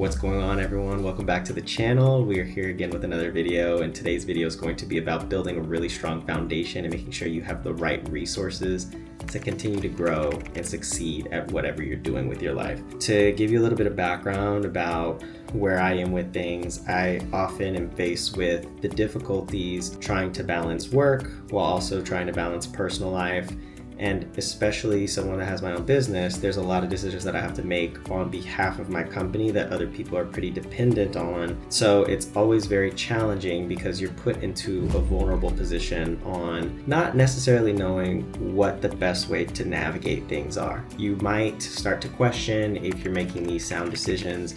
What's going on, everyone? Welcome back to the channel. We are here again with another video, and today's video is going to be about building a really strong foundation and making sure you have the right resources to continue to grow and succeed at whatever you're doing with your life. To give you a little bit of background about where I am with things, I often am faced with the difficulties trying to balance work while also trying to balance personal life. And especially someone that has my own business, there's a lot of decisions that I have to make on behalf of my company that other people are pretty dependent on. So it's always very challenging because you're put into a vulnerable position on not necessarily knowing what the best way to navigate things are. You might start to question if you're making these sound decisions.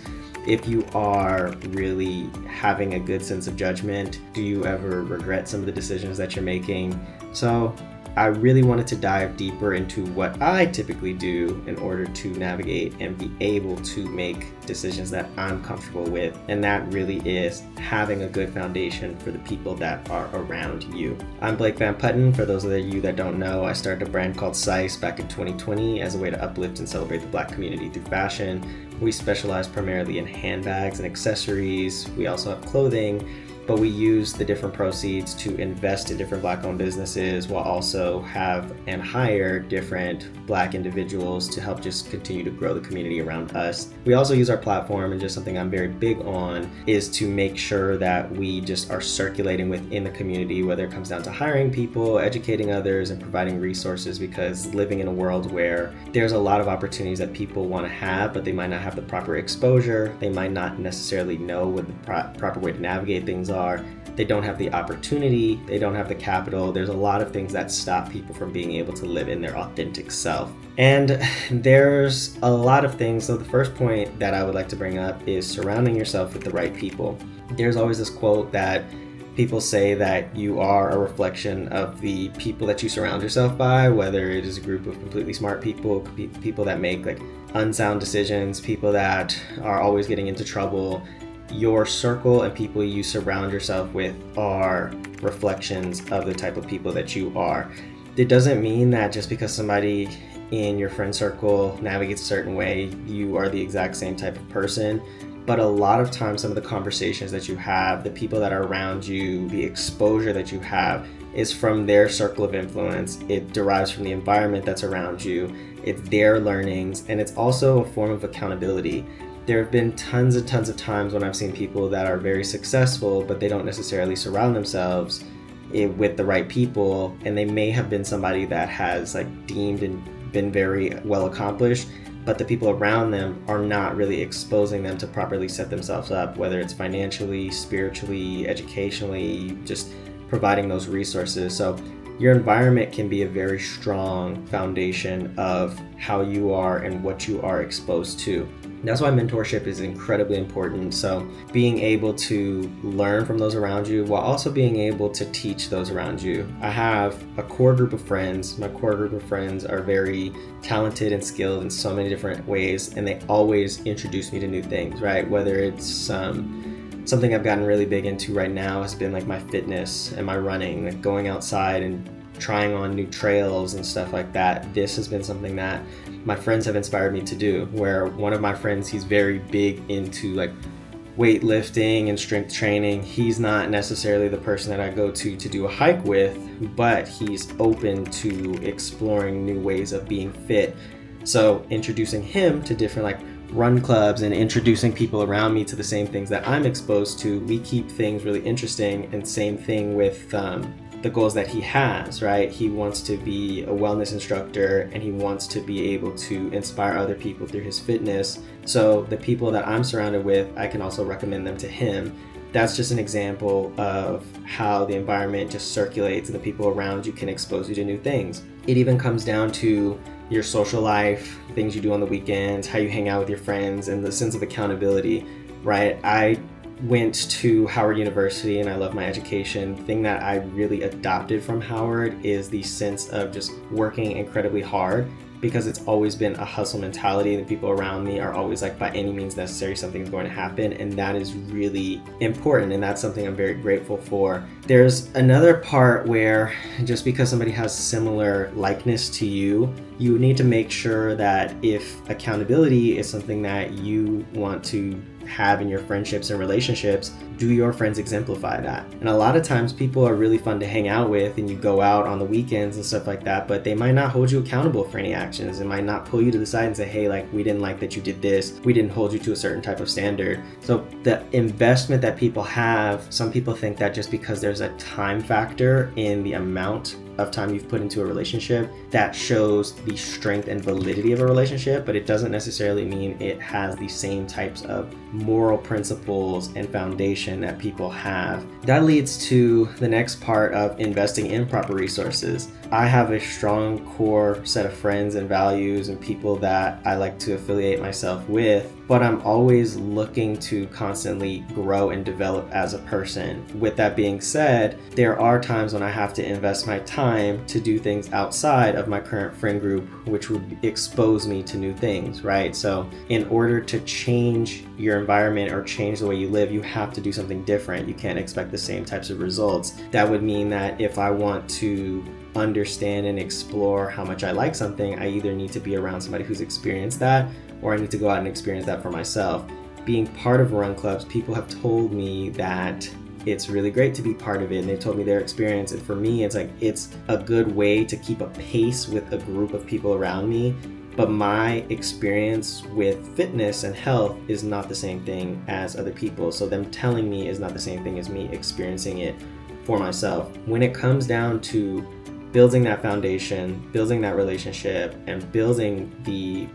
If you are really having a good sense of judgment, do you ever regret some of the decisions that you're making? So I really wanted to dive deeper into what I typically do in order to navigate and be able to make decisions that I'm comfortable with. And that really is having a good foundation for the people that are around you. I'm Blake Van Putten. For those of you that don't know, I started a brand called CISE back in 2020 as a way to uplift and celebrate the Black community through fashion. We specialize primarily in handbags and accessories. We also have clothing, but we use the different proceeds to invest in different Black-owned businesses while also have and hire different Black individuals to help just continue to grow the community around us. We also use our platform, and just something I'm very big on is to make sure that we just are circulating within the community, whether it comes down to hiring people, educating others, and providing resources, because living in a world where there's a lot of opportunities that people want to have, but they might not have the proper exposure, they might not necessarily know what the proper way to navigate things are. They don't have the opportunity, they don't have the capital. There's a lot of things that stop people from being able to live in their authentic self. And there's a lot of things. So the first point that I would like to bring up is surrounding yourself with the right people. There's always this quote that people say that you are a reflection of the people that you surround yourself by, whether it is a group of completely smart people, people that make like unsound decisions, people that are always getting into trouble. Your circle and people you surround yourself with are reflections of the type of people that you are. It doesn't mean that just because somebody in your friend circle navigates a certain way, you are the exact same type of person. But a lot of times, some of the conversations that you have, the people that are around you, the exposure that you have is from their circle of influence. It derives from the environment that's around you. It's their learnings, and it's also a form of accountability. There have been tons and tons of times when I've seen people that are very successful, but they don't necessarily surround themselves with the right people, and they may have been somebody that has like deemed and been very well accomplished, but the people around them are not really exposing them to properly set themselves up, whether it's financially, spiritually, educationally, just providing those resources. So your environment can be a very strong foundation of how you are and what you are exposed to. That's why mentorship is incredibly important. So being able to learn from those around you while also being able to teach those around you. I have a core group of friends. My core group of friends are very talented and skilled in so many different ways, and they always introduce me to new things, right? Whether it's something I've gotten really big into right now has been like my fitness and my running, like going outside and trying on new trails and stuff like that. This has been something that my friends have inspired me to do, where one of my friends, he's very big into like weightlifting and strength training. He's not necessarily the person that I go to do a hike with, but he's open to exploring new ways of being fit. So introducing him to different like run clubs and introducing people around me to the same things that I'm exposed to, we keep things really interesting. And same thing with the goals that he has, right? He wants to be a wellness instructor, and he wants to be able to inspire other people through his fitness. So the people that I'm surrounded with, I can also recommend them to him. That's just an example of how the environment just circulates, and the people around you can expose you to new things. It even comes down to your social life, things you do on the weekends, how you hang out with your friends, and the sense of accountability, right? I went to Howard University and I love my education. The thing that I really adopted from Howard is the sense of just working incredibly hard, because it's always been a hustle mentality. The people around me are always like, by any means necessary, something's going to happen. And that is really important. And that's something I'm very grateful for. There's another part where just because somebody has similar likeness to you, you need to make sure that if accountability is something that you want to have in your friendships and relationships, do your friends exemplify that? And a lot of times people are really fun to hang out with and you go out on the weekends and stuff like that, but they might not hold you accountable for any actions. It might not pull you to the side and say, hey, like, we didn't like that you did this. We didn't hold you to a certain type of standard. So the investment that people have, some people think that just because there's a time factor in the amount of time you've put into a relationship, that shows the strength and validity of a relationship, but it doesn't necessarily mean it has the same types of moral principles and foundation that people have. That leads to the next part of investing in proper resources. I have a strong core set of friends and values and people that I like to affiliate myself with, but I'm always looking to constantly grow and develop as a person. With that being said, there are times when I have to invest my time to do things outside of my current friend group, which would expose me to new things, right? So in order to change your environment or change the way you live, you have to do something different. You can't expect the same types of results. That would mean that if I want to understand and explore how much I like something, I either need to be around somebody who's experienced that, or I need to go out and experience that for myself. Being part of run clubs, people have told me that it's really great to be part of it, and they've told me their experience. And for me, it's like, it's a good way to keep a pace with a group of people around me. But my experience with fitness and health is not the same thing as other people. So them telling me is not the same thing as me experiencing it for myself. When it comes down to building that foundation, building that relationship, and building the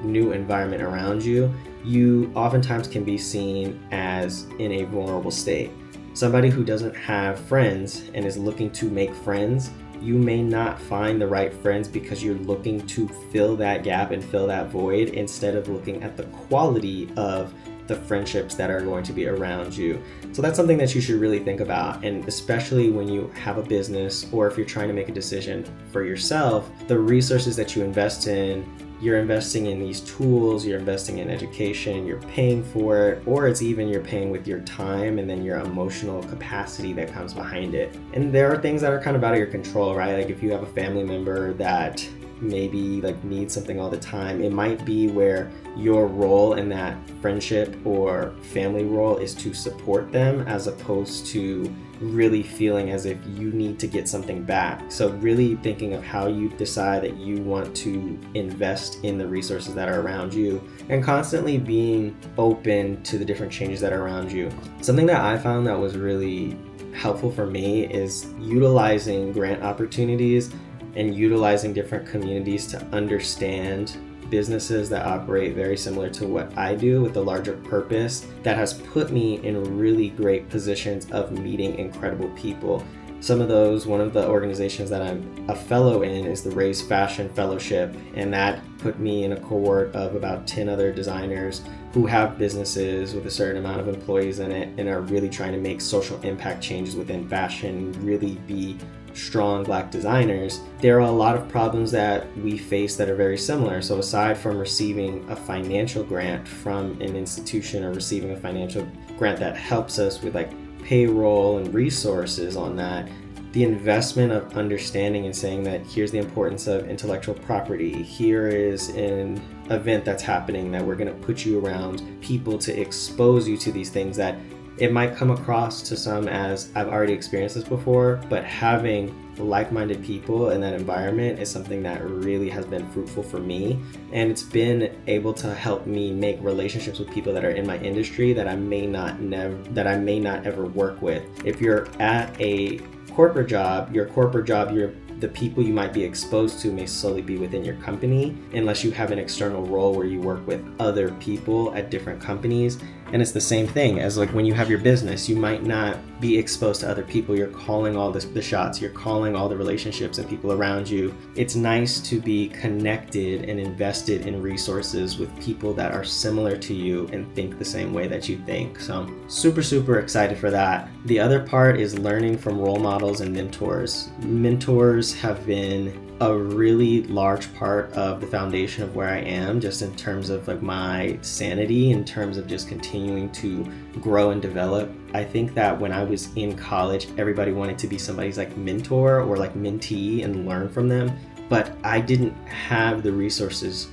new environment around you, you oftentimes can be seen as in a vulnerable state. Somebody who doesn't have friends and is looking to make friends, you may not find the right friends because you're looking to fill that gap and fill that void instead of looking at the quality of the friendships that are going to be around you. So that's something that you should really think about, and especially when you have a business or if you're trying to make a decision for yourself, the resources that you invest in, you're investing in these tools, you're investing in education, you're paying for it, or it's even you're paying with your time and then your emotional capacity that comes behind it. And there are things that are kind of out of your control, right? Like if you have a family member that maybe like needs something all the time, it might be where your role in that friendship or family role is to support them as opposed to really feeling as if you need to get something back. So really thinking of how you decide that you want to invest in the resources that are around you and constantly being open to the different changes that are around you. Something that I found that was really helpful for me is utilizing grant opportunities and utilizing different communities to understand businesses that operate very similar to what I do with a larger purpose that has put me in really great positions of meeting incredible people. Some of those, one of the organizations that I'm a fellow in is the Raise Fashion Fellowship, and that put me in a cohort of about 10 other designers who have businesses with a certain amount of employees in it and are really trying to make social impact changes within fashion, really be strong Black designers. There are a lot of problems that we face that are very similar. So aside from receiving a financial grant from an institution or receiving a financial grant that helps us with like payroll and resources on that, the investment of understanding and saying that here's the importance of intellectual property, here is an event that's happening that we're going to put you around people to expose you to these things that it might come across to some as I've already experienced this before, but having like-minded people in that environment is something that really has been fruitful for me, and it's been able to help me make relationships with people that are in my industry that I may not ever work with. If you're at a corporate job, the people you might be exposed to may solely be within your company unless you have an external role where you work with other people at different companies. And it's the same thing as like when you have your business, you might not be exposed to other people. You're calling all the shots, you're calling all the relationships and people around you. It's nice to be connected and invested in resources with people that are similar to you and think the same way that you think. So I'm super excited for that. The other part is learning from role models and mentors. Mentors have been a really large part of the foundation of where I am, just in terms of like my sanity, in terms of just continuing to grow and develop. I think that when I was in college, everybody wanted to be somebody's like mentor or like mentee and learn from them, but I didn't have the resources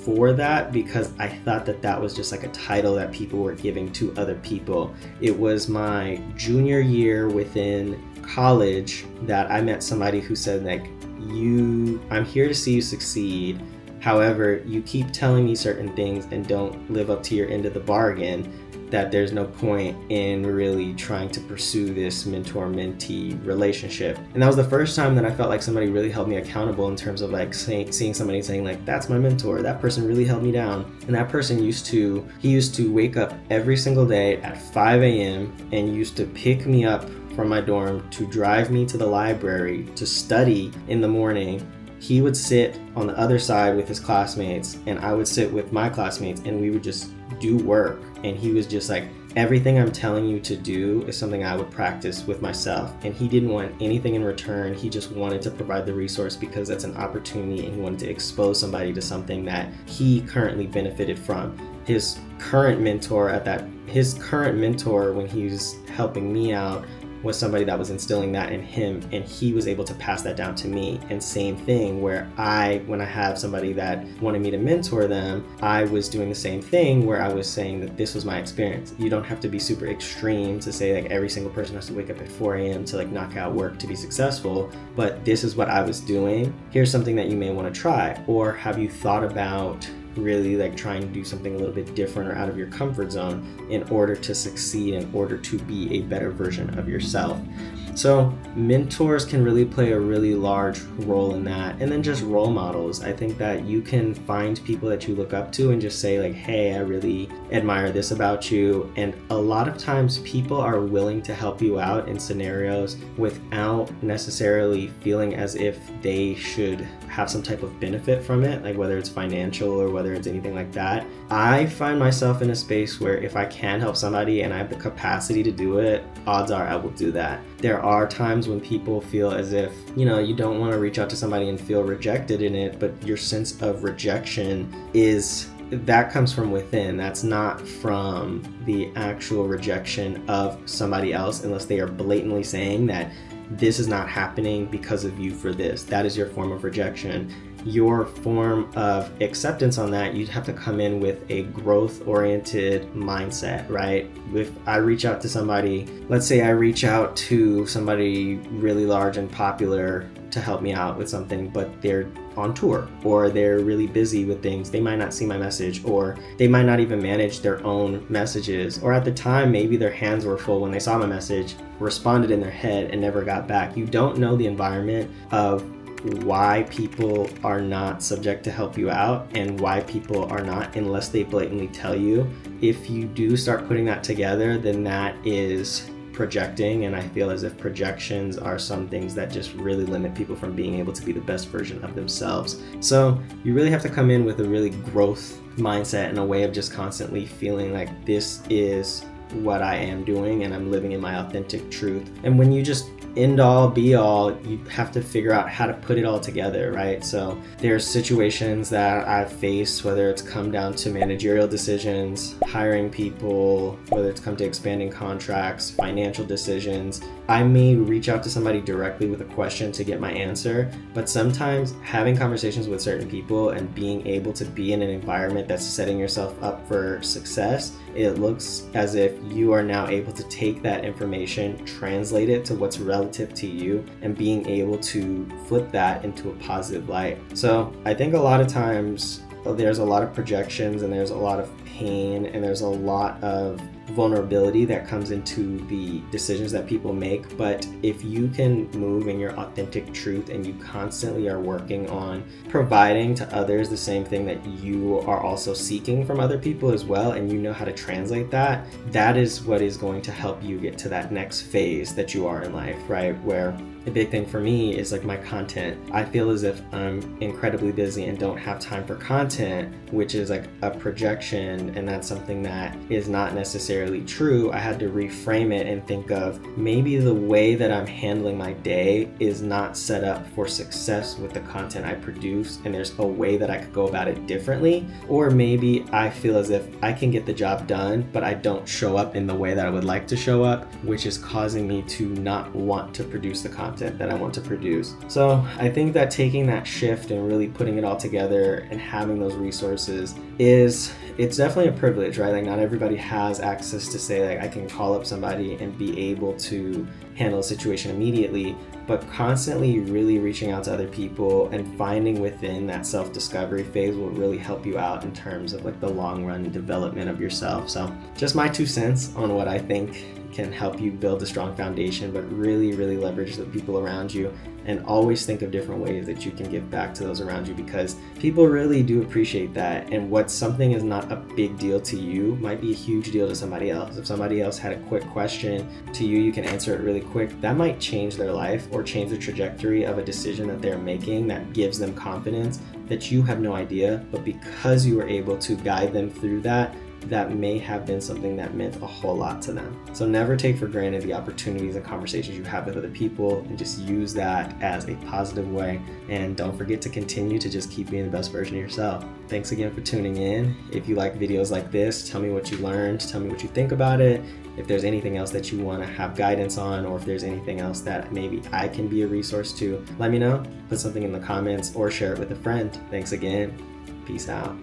before that because I thought that that was just like a title that people were giving to other people. It was my junior year within college that I met somebody who said, like, I'm here to see you succeed. However, you keep telling me certain things and don't live up to your end of the bargain, that there's no point in really trying to pursue this mentor-mentee relationship. And that was the first time that I felt like somebody really held me accountable in terms of like seeing somebody saying like, that's my mentor, that person really held me down. And that person used to wake up every single day at 5 a.m. and used to pick me up from my dorm to drive me to the library to study in the morning. He would sit on the other side with his classmates and I would sit with my classmates and we would just do work. And he was just like, everything I'm telling you to do is something I would practice with myself. And he didn't want anything in return. He just wanted to provide the resource because that's an opportunity and he wanted to expose somebody to something that he currently benefited from. His current mentor when he was helping me out was somebody that was instilling that in him, and he was able to pass that down to me. And same thing where when I have somebody that wanted me to mentor them, I was doing the same thing where I was saying that this was my experience. You don't have to be super extreme to say like every single person has to wake up at 4 a.m. to like knock out work to be successful, but this is what I was doing. Here's something that you may want to try. Or have you thought about really like trying to do something a little bit different or out of your comfort zone in order to succeed, in order to be a better version of yourself? So mentors can really play a really large role in that. And then just role models. I think that you can find people that you look up to and just say like, hey, I really admire this about you. And a lot of times people are willing to help you out in scenarios without necessarily feeling as if they should have some type of benefit from it, like whether it's financial or whether it's anything like that. I find myself in a space where if I can help somebody and I have the capacity to do it, odds are I will do that. There are times when people feel as if, you don't want to reach out to somebody and feel rejected in it, but your sense of rejection that comes from within. That's not from the actual rejection of somebody else, unless they are blatantly saying that this is not happening because of you for this. That is your form of rejection. Your form of acceptance on that, you'd have to come in with a growth-oriented mindset, right? If I reach out to somebody, let's say I reach out to somebody really large and popular to help me out with something, but they're on tour or they're really busy with things, they might not see my message, or they might not even manage their own messages, or at the time maybe their hands were full when they saw my message, responded in their head and never got back. You don't know the environment of why people are not subject to help you out and why people are not, unless they blatantly tell you. If you do start putting that together, then that is projecting, and I feel as if projections are some things that just really limit people from being able to be the best version of themselves. So you really have to come in with a really growth mindset and a way of just constantly feeling like this is what I am doing and I'm living in my authentic truth. And when you just end all be all, you have to figure out how to put it all together, right? So there's situations that I've faced, whether it's come down to managerial decisions, hiring people, whether it's come to expanding contracts, financial decisions. I may reach out to somebody directly with a question to get my answer, but sometimes having conversations with certain people and being able to be in an environment that's setting yourself up for success, it looks as if you are now able to take that information, translate it to what's relative to you, and being able to flip that into a positive light. So I think a lot of times there's a lot of projections and there's a lot of pain and there's a lot of vulnerability that comes into the decisions that people make. But if you can move in your authentic truth and you constantly are working on providing to others the same thing that you are also seeking from other people as well, and you know how to translate that, that is what is going to help you get to that next phase that you are in life, right? Where a big thing for me is like my content. I feel as if I'm incredibly busy and don't have time for content, which is like a projection, and that's something that is not necessarily true. I had to reframe it and think of maybe the way that I'm handling my day is not set up for success with the content I produce, and there's a way that I could go about it differently. Or maybe I feel as if I can get the job done, but I don't show up in the way that I would like to show up, which is causing me to not want to produce the content content that I want to produce. So I think that taking that shift and really putting it all together and having those resources it's definitely a privilege, right? Like not everybody has access to say like I can call up somebody and be able to handle a situation immediately, but constantly really reaching out to other people and finding within that self-discovery phase will really help you out in terms of like the long run development of yourself. So just my 2 cents on what I think can help you build a strong foundation, but really leverage the people around you and always think of different ways that you can give back to those around you, because people really do appreciate that. And what something is not a big deal to you might be a huge deal to somebody else. If somebody else had a quick question to you, you can answer it really quick. That might change their life or change the trajectory of a decision that they're making that gives them confidence that you have no idea, but because you were able to guide them through that, that may have been something that meant a whole lot to them. So never take for granted the opportunities and conversations you have with other people, and just use that as a positive way. And don't forget to continue to just keep being the best version of yourself. Thanks again for tuning in. If you like videos like this, tell me what you learned, tell me what you think about it. If there's anything else that you want to have guidance on, or if there's anything else that maybe I can be a resource to, let me know. Put something in the comments or share it with a friend. Thanks again. Peace out.